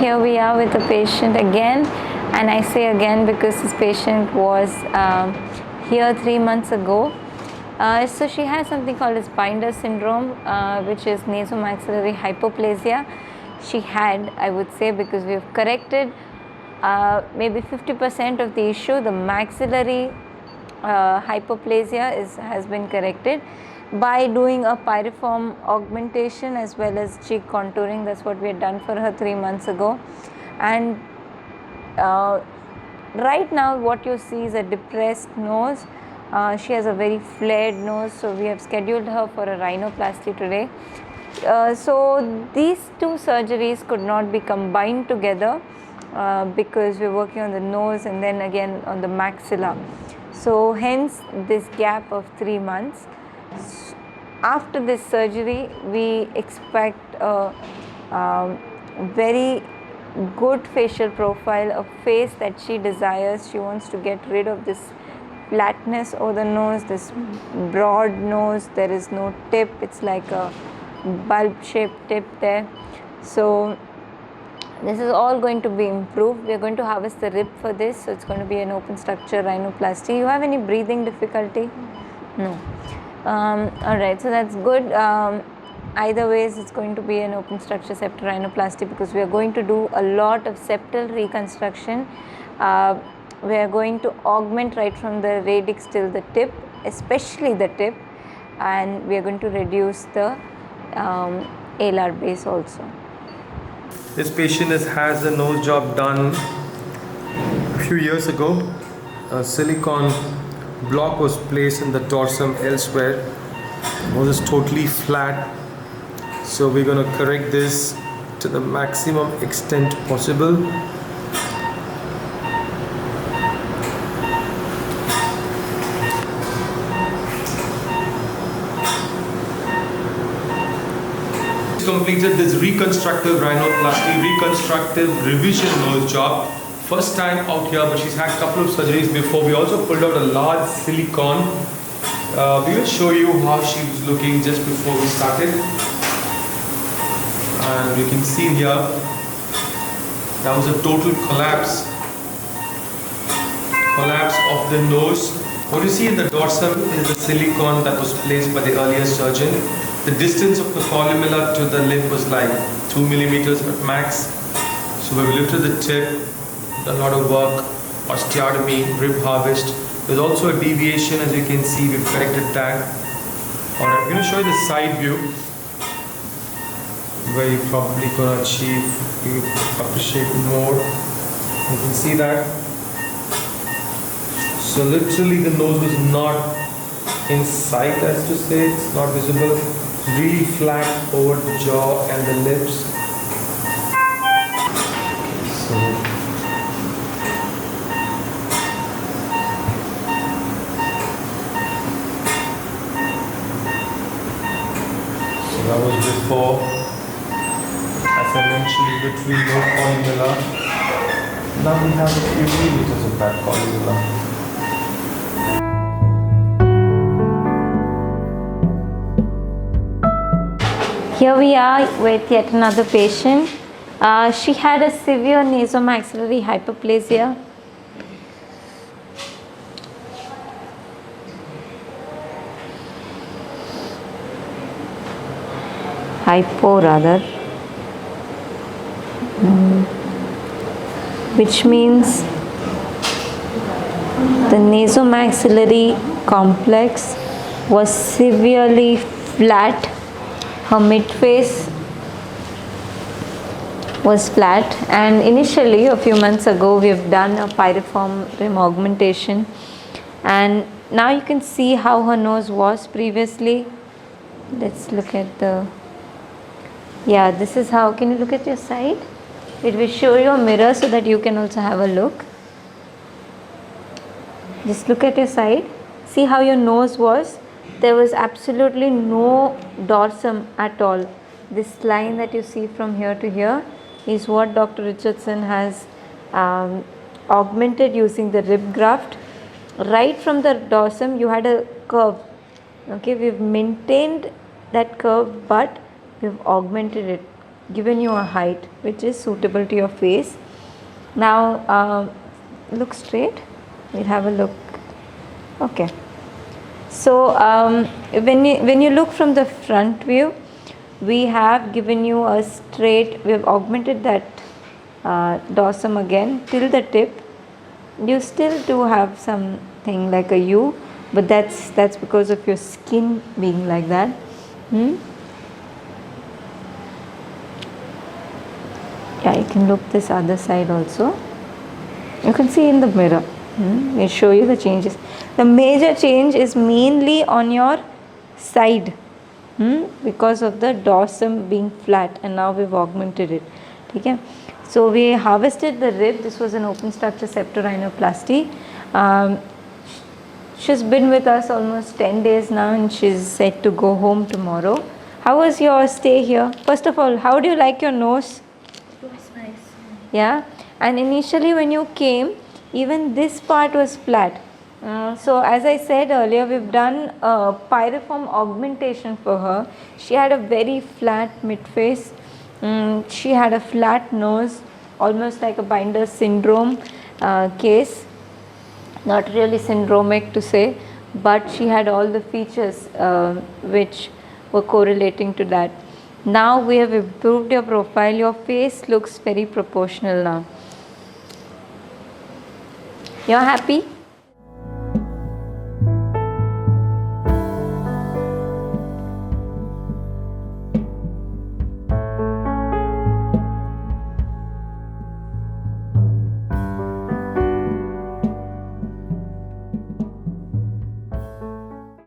here we are with the patient again, and I say again because this patient was here 3 months ago. So she has something called as Binder syndrome, which is nasomaxillary hypoplasia. She had, I would say, because we have corrected maybe 50% of the issue. The maxillary hypoplasia has been corrected by doing a pyriform augmentation as well as cheek contouring. That's what we had done for her 3 months ago. And right now what you see is a depressed nose. She has a very flared nose, so we have scheduled her for a rhinoplasty today. So these two surgeries could not be combined together because we're working on the nose and then again on the maxilla. So hence this gap of 3 months. After this surgery, we expect a very good facial profile, a face that she desires. She wants to get rid of this flatness over the nose, this broad nose. There is no tip, it's like a bulb shaped tip there. So this is all going to be improved. We are going to harvest the rib for this, so it's going to be an open structure rhinoplasty. You have any breathing difficulty? No. Alright, so that's good. Either ways, it's going to be an open structure septal rhinoplasty because we are going to do a lot of septal reconstruction. We are going to augment right from the radix till the tip, especially the tip, and we are going to reduce the alar base also. This patient has a nose job done a few years ago. A silicone block was placed in the dorsum elsewhere. Nose is totally flat. So we're going to correct this to the maximum extent possible. Completed this reconstructive rhinoplasty, reconstructive revision nose job. First time out here, but she's had a couple of surgeries before. We also pulled out a large silicone. We will show you how she was looking just before we started. And you can see here, that was a total collapse of the nose. What you see in the dorsum is the silicone that was placed by the earlier surgeon. The distance of the columella to the lip was like 2 millimeters at max. So we've lifted the tip, a lot of work, osteotomy, rib harvest. There's also a deviation, as you can see, we've corrected that. Alright, I'm going to show you the side view where you're probably going to achieve, you appreciate more. You can see that. So literally the nose was not in sight, as to say, it's not visible. Really flat over the jaw and the lips. So that was before. As I mentioned, between no columella. Now we have a few millimeters of that columella. Here we are with yet another patient. She had a severe nasomaxillary hypoplasia. Hypo rather. Which means the nasomaxillary complex was severely flat. Her midface was flat, and initially a few months ago we have done a pyriform rim augmentation, and now you can see how her nose was previously. Let's look at the, yeah, this is how. Can you look at your side? It will show you a mirror so that you can also have a look. Just look at your side. See how your nose was. There was absolutely no dorsum at all. This line that you see from here to here is what Dr. Richardson has augmented using the rib graft. Right from the dorsum you had a curve. Okay, we've maintained that curve, but we've augmented it. given you a height which is suitable to your face. Now look straight. We'll have a look. Okay. So when you look from the front view, we have given you a straight. We have augmented that dorsum again till the tip. You still do have something like a U, but that's because of your skin being like that. Yeah, you can look this other side also. You can see in the mirror. We'll show you the changes. The major change is mainly on your side because of the dorsum being flat, and now we've augmented it. Okay. So we harvested the rib. This was an open structure septorhinoplasty. She's been with us almost 10 days now, and she's set to go home tomorrow. How was your stay here? First of all, how do you like your nose? It was nice. Yeah, and initially when you came, even this part was flat. So as I said earlier, we've done a pyriform augmentation for her. She had a very flat mid-face. She had a flat nose, almost like a binder syndrome case. Not really syndromic to say, but she had all the features which were correlating to that. Now we have improved your profile. Your face looks very proportional now. You're happy?